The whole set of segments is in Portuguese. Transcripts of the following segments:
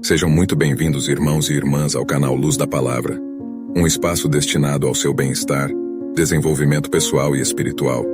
Sejam muito bem-vindos, irmãos e irmãs, ao canal Luz da Palavra, um espaço destinado ao seu bem-estar, desenvolvimento pessoal e espiritual.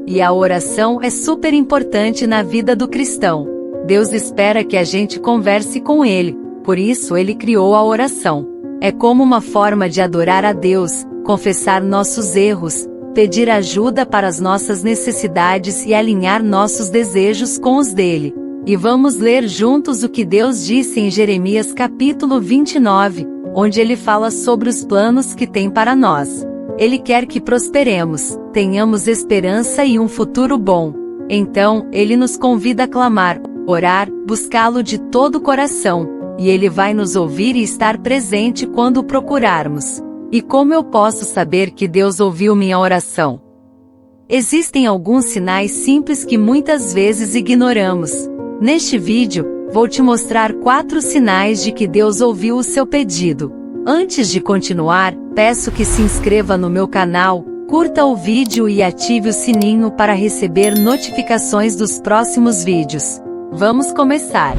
E a oração é super importante na vida do cristão. Deus espera que a gente converse com Ele, por isso Ele criou a oração. É como uma forma de adorar a Deus, confessar nossos erros, pedir ajuda para as nossas necessidades e alinhar nossos desejos com os dele. E vamos ler juntos o que Deus disse em Jeremias capítulo 29, onde ele fala sobre os planos que tem para nós. Ele quer que prosperemos, tenhamos esperança e um futuro bom. Então, ele nos convida a clamar, orar, buscá-lo de todo o coração, e ele vai nos ouvir e estar presente quando o procurarmos. E como eu posso saber que Deus ouviu minha oração? Existem alguns sinais simples que muitas vezes ignoramos. Neste vídeo, vou te mostrar 4 sinais de que Deus ouviu o seu pedido. Antes de continuar, peço que se inscreva no meu canal, curta o vídeo e ative o sininho para receber notificações dos próximos vídeos. Vamos começar!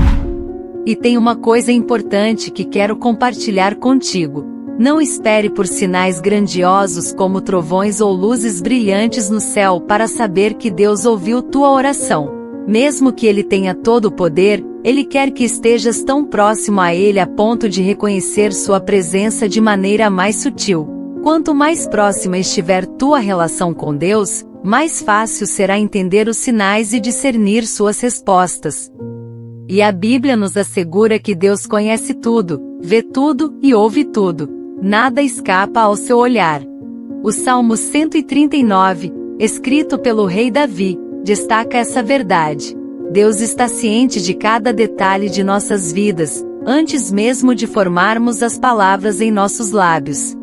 E tem uma coisa importante que quero compartilhar contigo. Não espere por sinais grandiosos como trovões ou luzes brilhantes no céu para saber que Deus ouviu tua oração. Mesmo que Ele tenha todo o poder, Ele quer que estejas tão próximo a Ele a ponto de reconhecer sua presença de maneira mais sutil. Quanto mais próxima estiver tua relação com Deus, mais fácil será entender os sinais e discernir suas respostas. E a Bíblia nos assegura que Deus conhece tudo, vê tudo e ouve tudo. Nada escapa ao seu olhar. O Salmo 139, escrito pelo rei Davi, destaca essa verdade. Deus está ciente de cada detalhe de nossas vidas, antes mesmo de formarmos as palavras em nossos lábios.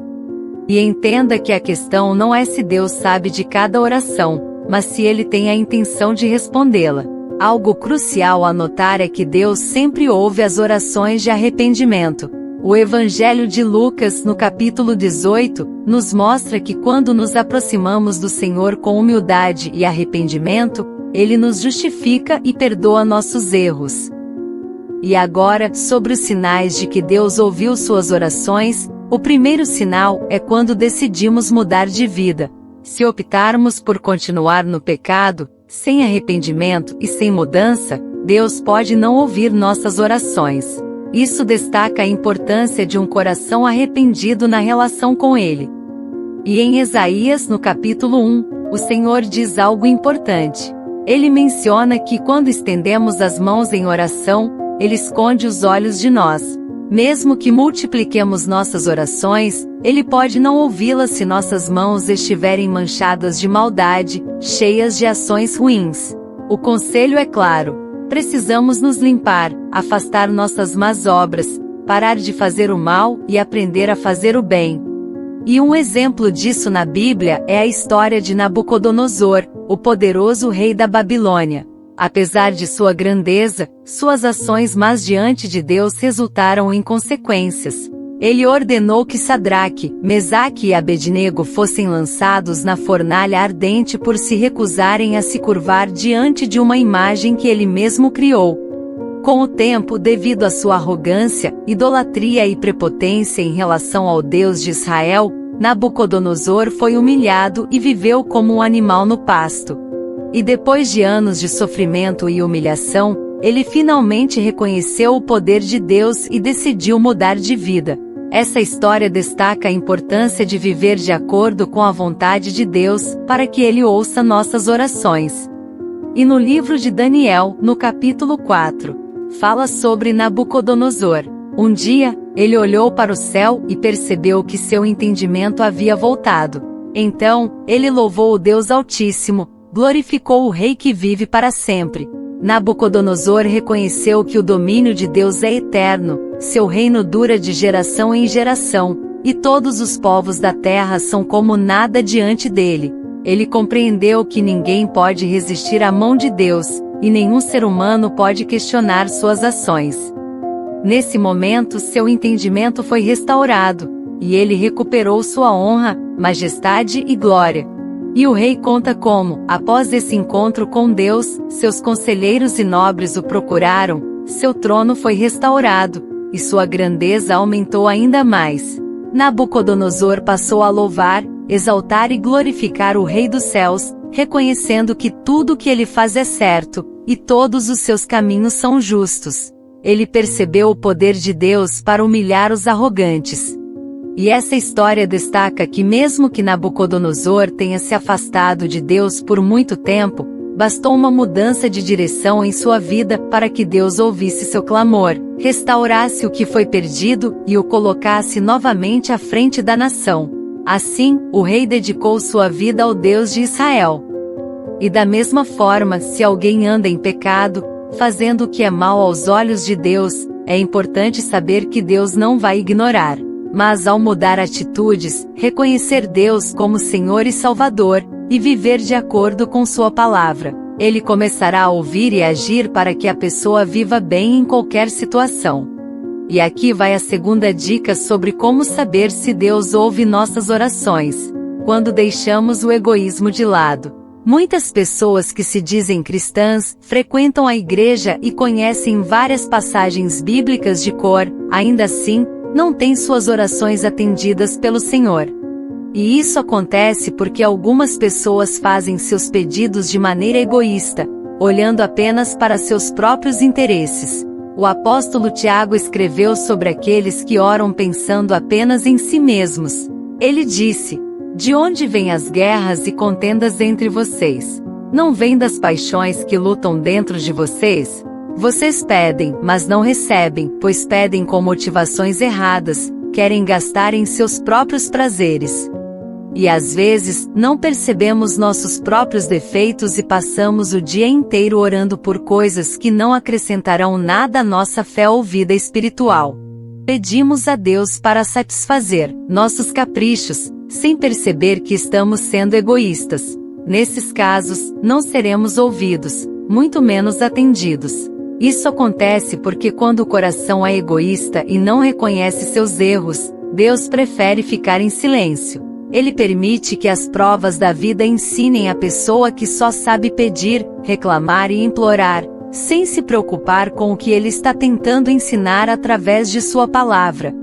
E entenda que a questão não é se Deus sabe de cada oração, mas se Ele tem a intenção de respondê-la. Algo crucial a notar é que Deus sempre ouve as orações de arrependimento. O Evangelho de Lucas, no capítulo 18, nos mostra que quando nos aproximamos do Senhor com humildade e arrependimento, Ele nos justifica e perdoa nossos erros. E agora, sobre os sinais de que Deus ouviu suas orações, o primeiro sinal é quando decidimos mudar de vida. Se optarmos por continuar no pecado, sem arrependimento e sem mudança, Deus pode não ouvir nossas orações. Isso destaca a importância de um coração arrependido na relação com Ele. E em Isaías, no capítulo 1, o Senhor diz algo importante. Ele menciona que quando estendemos as mãos em oração, Ele esconde os olhos de nós. Mesmo que multipliquemos nossas orações, Ele pode não ouvi-las se nossas mãos estiverem manchadas de maldade, cheias de ações ruins. O conselho é claro. Precisamos nos limpar, afastar nossas más obras, parar de fazer o mal e aprender a fazer o bem. E um exemplo disso na Bíblia é a história de Nabucodonosor, o poderoso rei da Babilônia. Apesar de sua grandeza, suas ações más diante de Deus resultaram em consequências. Ele ordenou que Sadraque, Mesaque e Abednego fossem lançados na fornalha ardente por se recusarem a se curvar diante de uma imagem que ele mesmo criou. Com o tempo, devido à sua arrogância, idolatria e prepotência em relação ao Deus de Israel, Nabucodonosor foi humilhado e viveu como um animal no pasto. E depois de anos de sofrimento e humilhação, ele finalmente reconheceu o poder de Deus e decidiu mudar de vida. Essa história destaca a importância de viver de acordo com a vontade de Deus, para que Ele ouça nossas orações. E no livro de Daniel, no capítulo 4, fala sobre Nabucodonosor. Um dia, ele olhou para o céu e percebeu que seu entendimento havia voltado. Então, ele louvou o Deus Altíssimo, glorificou o Rei que vive para sempre. Nabucodonosor reconheceu que o domínio de Deus é eterno, seu reino dura de geração em geração, e todos os povos da terra são como nada diante dele. Ele compreendeu que ninguém pode resistir à mão de Deus, e nenhum ser humano pode questionar suas ações. Nesse momento, seu entendimento foi restaurado, e ele recuperou sua honra, majestade e glória. E o rei conta como, após esse encontro com Deus, seus conselheiros e nobres o procuraram, seu trono foi restaurado, e sua grandeza aumentou ainda mais. Nabucodonosor passou a louvar, exaltar e glorificar o Rei dos céus, reconhecendo que tudo o que ele faz é certo, e todos os seus caminhos são justos. Ele percebeu o poder de Deus para humilhar os arrogantes. E essa história destaca que mesmo que Nabucodonosor tenha se afastado de Deus por muito tempo, bastou uma mudança de direção em sua vida para que Deus ouvisse seu clamor, restaurasse o que foi perdido e o colocasse novamente à frente da nação. Assim, o rei dedicou sua vida ao Deus de Israel. E da mesma forma, se alguém anda em pecado, fazendo o que é mal aos olhos de Deus, é importante saber que Deus não vai ignorar. Mas ao mudar atitudes, reconhecer Deus como Senhor e Salvador, e viver de acordo com sua palavra, ele começará a ouvir e agir para que a pessoa viva bem em qualquer situação. E aqui vai a segunda dica sobre como saber se Deus ouve nossas orações. Quando deixamos o egoísmo de lado. Muitas pessoas que se dizem cristãs, frequentam a igreja e conhecem várias passagens bíblicas de cor, ainda assim, não têm suas orações atendidas pelo Senhor. E isso acontece porque algumas pessoas fazem seus pedidos de maneira egoísta, olhando apenas para seus próprios interesses. O apóstolo Tiago escreveu sobre aqueles que oram pensando apenas em si mesmos. Ele disse: "De onde vêm as guerras e contendas entre vocês? Não vêm das paixões que lutam dentro de vocês? Vocês pedem, mas não recebem, pois pedem com motivações erradas, querem gastar em seus próprios prazeres." E às vezes, não percebemos nossos próprios defeitos e passamos o dia inteiro orando por coisas que não acrescentarão nada à nossa fé ou vida espiritual. Pedimos a Deus para satisfazer nossos caprichos, sem perceber que estamos sendo egoístas. Nesses casos, não seremos ouvidos, muito menos atendidos. Isso acontece porque quando o coração é egoísta e não reconhece seus erros, Deus prefere ficar em silêncio. Ele permite que as provas da vida ensinem a pessoa que só sabe pedir, reclamar e implorar, sem se preocupar com o que ele está tentando ensinar através de sua palavra.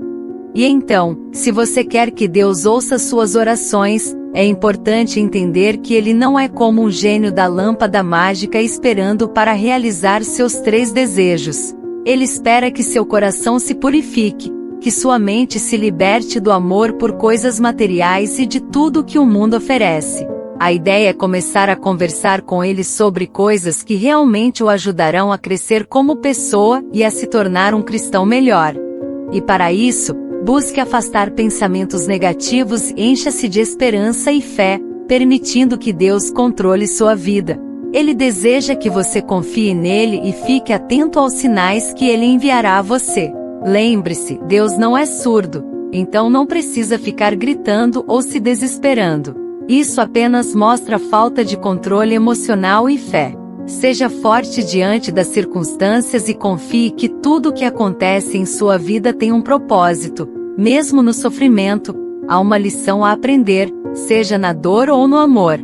E então, se você quer que Deus ouça suas orações, é importante entender que ele não é como um gênio da lâmpada mágica esperando para realizar seus 3 desejos. Ele espera que seu coração se purifique, que sua mente se liberte do amor por coisas materiais e de tudo que o mundo oferece. A ideia é começar a conversar com ele sobre coisas que realmente o ajudarão a crescer como pessoa e a se tornar um cristão melhor. E para isso, busque afastar pensamentos negativos e encha-se de esperança e fé, permitindo que Deus controle sua vida. Ele deseja que você confie nele e fique atento aos sinais que ele enviará a você. Lembre-se, Deus não é surdo, então não precisa ficar gritando ou se desesperando. Isso apenas mostra falta de controle emocional e fé. Seja forte diante das circunstâncias e confie que tudo o que acontece em sua vida tem um propósito. Mesmo no sofrimento, há uma lição a aprender, seja na dor ou no amor.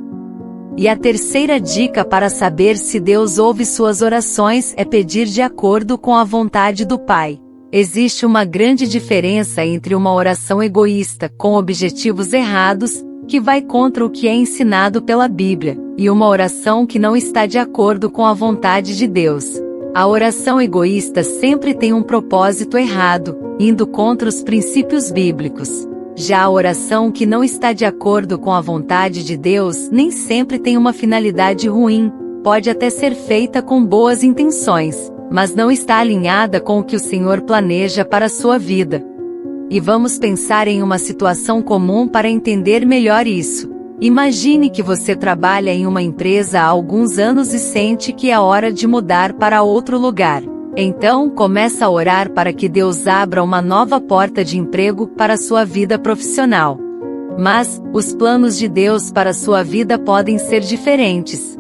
E a terceira dica para saber se Deus ouve suas orações é pedir de acordo com a vontade do Pai. Existe uma grande diferença entre uma oração egoísta com objetivos errados, que vai contra o que é ensinado pela Bíblia, e uma oração que não está de acordo com a vontade de Deus. A oração egoísta sempre tem um propósito errado, indo contra os princípios bíblicos. Já a oração que não está de acordo com a vontade de Deus nem sempre tem uma finalidade ruim, pode até ser feita com boas intenções, mas não está alinhada com o que o Senhor planeja para a sua vida. E vamos pensar em uma situação comum para entender melhor isso. Imagine que você trabalha em uma empresa há alguns anos e sente que é hora de mudar para outro lugar. Então, começa a orar para que Deus abra uma nova porta de emprego para a sua vida profissional. Mas, os planos de Deus para a sua vida podem ser diferentes.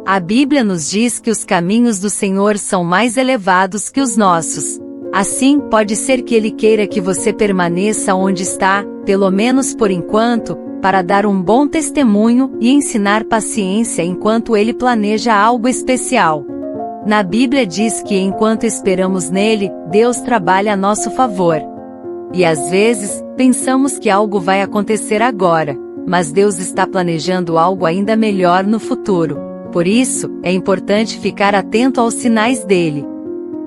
A Bíblia nos diz que os caminhos do Senhor são mais elevados que os nossos. Assim, pode ser que Ele queira que você permaneça onde está, pelo menos por enquanto, para dar um bom testemunho e ensinar paciência enquanto Ele planeja algo especial. Na Bíblia diz que enquanto esperamos nele, Deus trabalha a nosso favor. E às vezes, pensamos que algo vai acontecer agora, mas Deus está planejando algo ainda melhor no futuro. Por isso, é importante ficar atento aos sinais dele.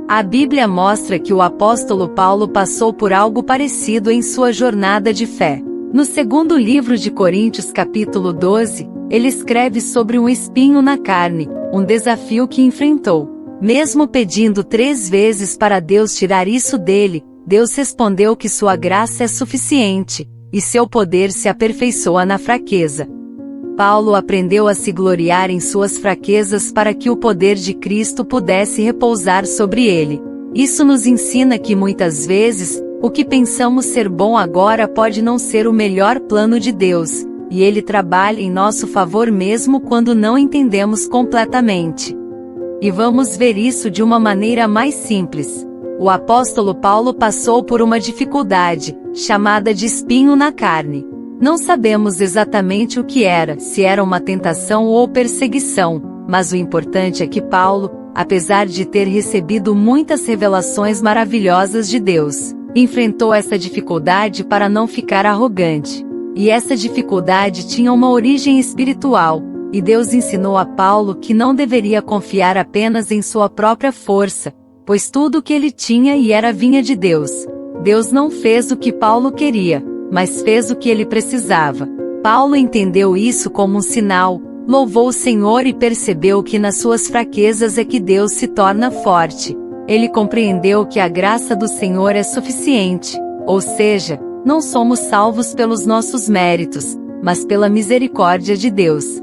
A Bíblia mostra que o apóstolo Paulo passou por algo parecido em sua jornada de fé. No segundo livro de Coríntios, capítulo 12, ele escreve sobre um espinho na carne, um desafio que enfrentou. Mesmo pedindo 3 vezes para Deus tirar isso dele, Deus respondeu que sua graça é suficiente, e seu poder se aperfeiçoa na fraqueza. Paulo aprendeu a se gloriar em suas fraquezas para que o poder de Cristo pudesse repousar sobre ele. Isso nos ensina que muitas vezes, o que pensamos ser bom agora pode não ser o melhor plano de Deus, e ele trabalha em nosso favor mesmo quando não entendemos completamente. E vamos ver isso de uma maneira mais simples. O apóstolo Paulo passou por uma dificuldade, chamada de espinho na carne. Não sabemos exatamente o que era, se era uma tentação ou perseguição, mas o importante é que Paulo, apesar de ter recebido muitas revelações maravilhosas de Deus, enfrentou essa dificuldade para não ficar arrogante. E essa dificuldade tinha uma origem espiritual, e Deus ensinou a Paulo que não deveria confiar apenas em sua própria força, pois tudo o que ele tinha e era vinha de Deus. Deus não fez o que Paulo queria, mas fez o que ele precisava. Paulo entendeu isso como um sinal, louvou o Senhor e percebeu que nas suas fraquezas é que Deus se torna forte. Ele compreendeu que a graça do Senhor é suficiente, ou seja, não somos salvos pelos nossos méritos, mas pela misericórdia de Deus.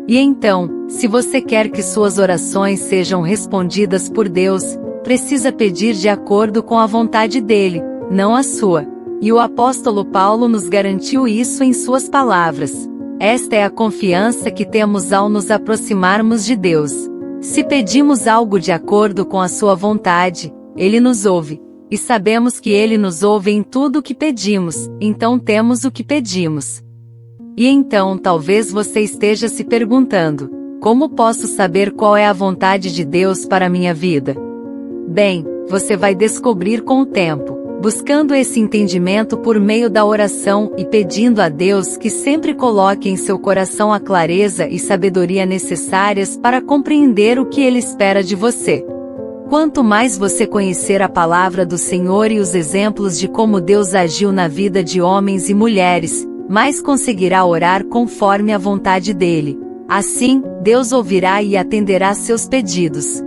E então, se você quer que suas orações sejam respondidas por Deus, precisa pedir de acordo com a vontade dele, não a sua. E o apóstolo Paulo nos garantiu isso em suas palavras. Esta é a confiança que temos ao nos aproximarmos de Deus. Se pedimos algo de acordo com a sua vontade, ele nos ouve. E sabemos que ele nos ouve em tudo o que pedimos, então temos o que pedimos. E então talvez você esteja se perguntando: como posso saber qual é a vontade de Deus para minha vida? Bem, você vai descobrir com o tempo, buscando esse entendimento por meio da oração e pedindo a Deus que sempre coloque em seu coração a clareza e sabedoria necessárias para compreender o que Ele espera de você. Quanto mais você conhecer a palavra do Senhor e os exemplos de como Deus agiu na vida de homens e mulheres, mais conseguirá orar conforme a vontade dele. Assim, Deus ouvirá e atenderá seus pedidos.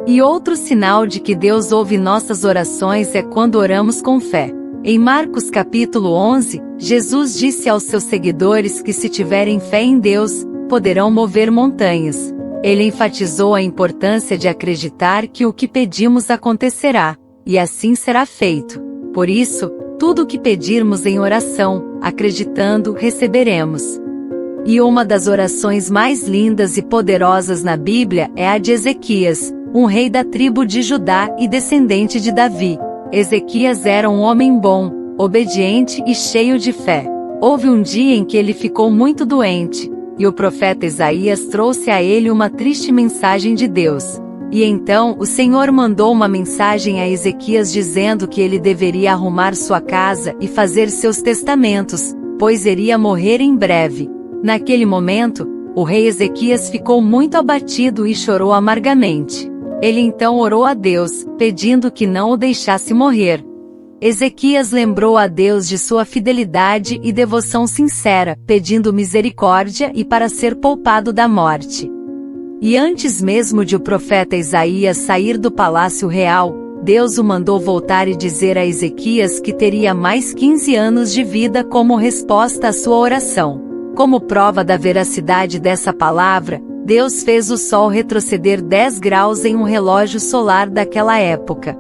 E outro sinal de que Deus ouve nossas orações é quando oramos com fé. Em Marcos capítulo 11, Jesus disse aos seus seguidores que se tiverem fé em Deus, poderão mover montanhas. Ele enfatizou a importância de acreditar que o que pedimos acontecerá, e assim será feito. Por isso, tudo o que pedirmos em oração, acreditando, receberemos. E uma das orações mais lindas e poderosas na Bíblia é a de Ezequias, um rei da tribo de Judá e descendente de Davi. Ezequias era um homem bom, obediente e cheio de fé. Houve um dia em que ele ficou muito doente, e o profeta Isaías trouxe a ele uma triste mensagem de Deus. E então o Senhor mandou uma mensagem a Ezequias dizendo que ele deveria arrumar sua casa e fazer seus testamentos, pois iria morrer em breve. Naquele momento, o rei Ezequias ficou muito abatido e chorou amargamente. Ele então orou a Deus, pedindo que não o deixasse morrer. Ezequias lembrou a Deus de sua fidelidade e devoção sincera, pedindo misericórdia e para ser poupado da morte. E antes mesmo de o profeta Isaías sair do palácio real, Deus o mandou voltar e dizer a Ezequias que teria mais 15 anos de vida como resposta à sua oração. Como prova da veracidade dessa palavra, Deus fez o sol retroceder 10 graus em um relógio solar daquela época.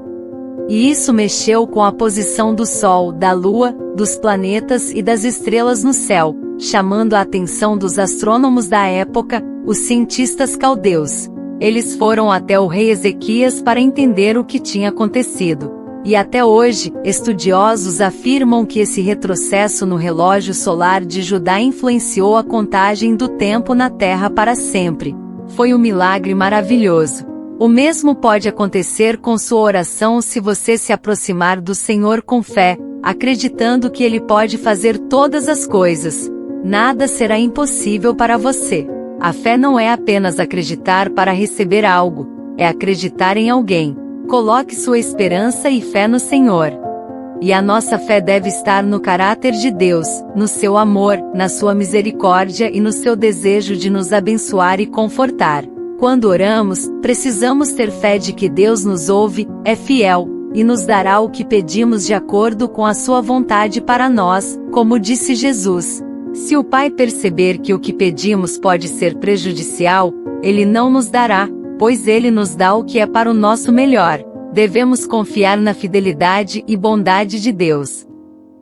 E isso mexeu com a posição do Sol, da Lua, dos planetas e das estrelas no céu, chamando a atenção dos astrônomos da época, os cientistas caldeus. Eles foram até o rei Ezequias para entender o que tinha acontecido. E até hoje, estudiosos afirmam que esse retrocesso no relógio solar de Judá influenciou a contagem do tempo na Terra para sempre. Foi um milagre maravilhoso. O mesmo pode acontecer com sua oração se você se aproximar do Senhor com fé, acreditando que Ele pode fazer todas as coisas. Nada será impossível para você. A fé não é apenas acreditar para receber algo, é acreditar em alguém. Coloque sua esperança e fé no Senhor. E a nossa fé deve estar no caráter de Deus, no seu amor, na sua misericórdia e no seu desejo de nos abençoar e confortar. Quando oramos, precisamos ter fé de que Deus nos ouve, é fiel, e nos dará o que pedimos de acordo com a sua vontade para nós, como disse Jesus. Se o Pai perceber que o que pedimos pode ser prejudicial, Ele não nos dará, pois Ele nos dá o que é para o nosso melhor. Devemos confiar na fidelidade e bondade de Deus.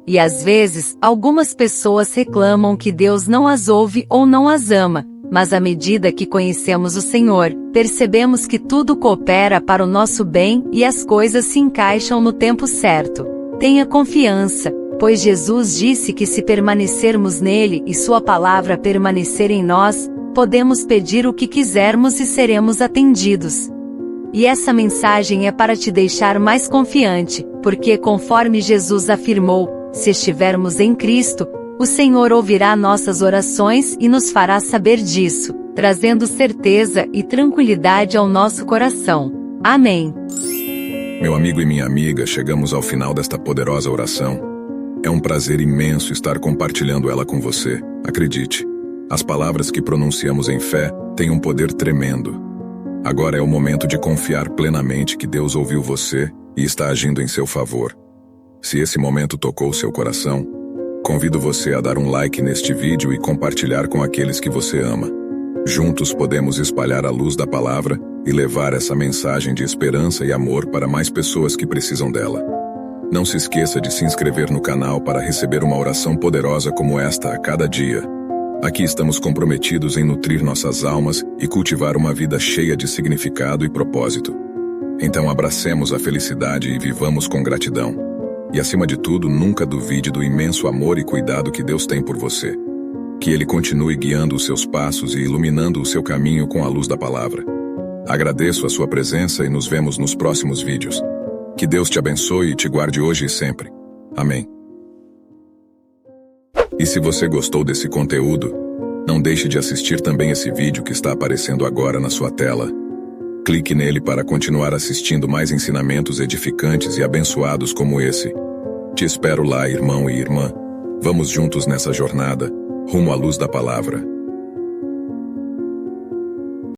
E às vezes, algumas pessoas reclamam que Deus não as ouve ou não as ama, mas à medida que conhecemos o Senhor, percebemos que tudo coopera para o nosso bem e as coisas se encaixam no tempo certo. Tenha confiança, pois Jesus disse que se permanecermos nele e sua palavra permanecer em nós, podemos pedir o que quisermos e seremos atendidos. E essa mensagem é para te deixar mais confiante, porque conforme Jesus afirmou, se estivermos em Cristo, o Senhor ouvirá nossas orações e nos fará saber disso, trazendo certeza e tranquilidade ao nosso coração. Amém. Meu amigo e minha amiga, chegamos ao final desta poderosa oração. É um prazer imenso estar compartilhando ela com você. Acredite, as palavras que pronunciamos em fé têm um poder tremendo. Agora é o momento de confiar plenamente que Deus ouviu você e está agindo em seu favor. Se esse momento tocou seu coração, convido você a dar um like neste vídeo e compartilhar com aqueles que você ama. Juntos podemos espalhar a luz da palavra e levar essa mensagem de esperança e amor para mais pessoas que precisam dela. Não se esqueça de se inscrever no canal para receber uma oração poderosa como esta a cada dia. Aqui estamos comprometidos em nutrir nossas almas e cultivar uma vida cheia de significado e propósito. Então abracemos a felicidade e vivamos com gratidão. E acima de tudo, nunca duvide do imenso amor e cuidado que Deus tem por você. Que Ele continue guiando os seus passos e iluminando o seu caminho com a luz da palavra. Agradeço a sua presença e nos vemos nos próximos vídeos. Que Deus te abençoe e te guarde hoje e sempre. Amém. E se você gostou desse conteúdo, não deixe de assistir também esse vídeo que está aparecendo agora na sua tela. Clique nele para continuar assistindo mais ensinamentos edificantes e abençoados como esse. Te espero lá, irmão e irmã. Vamos juntos nessa jornada, rumo à luz da palavra.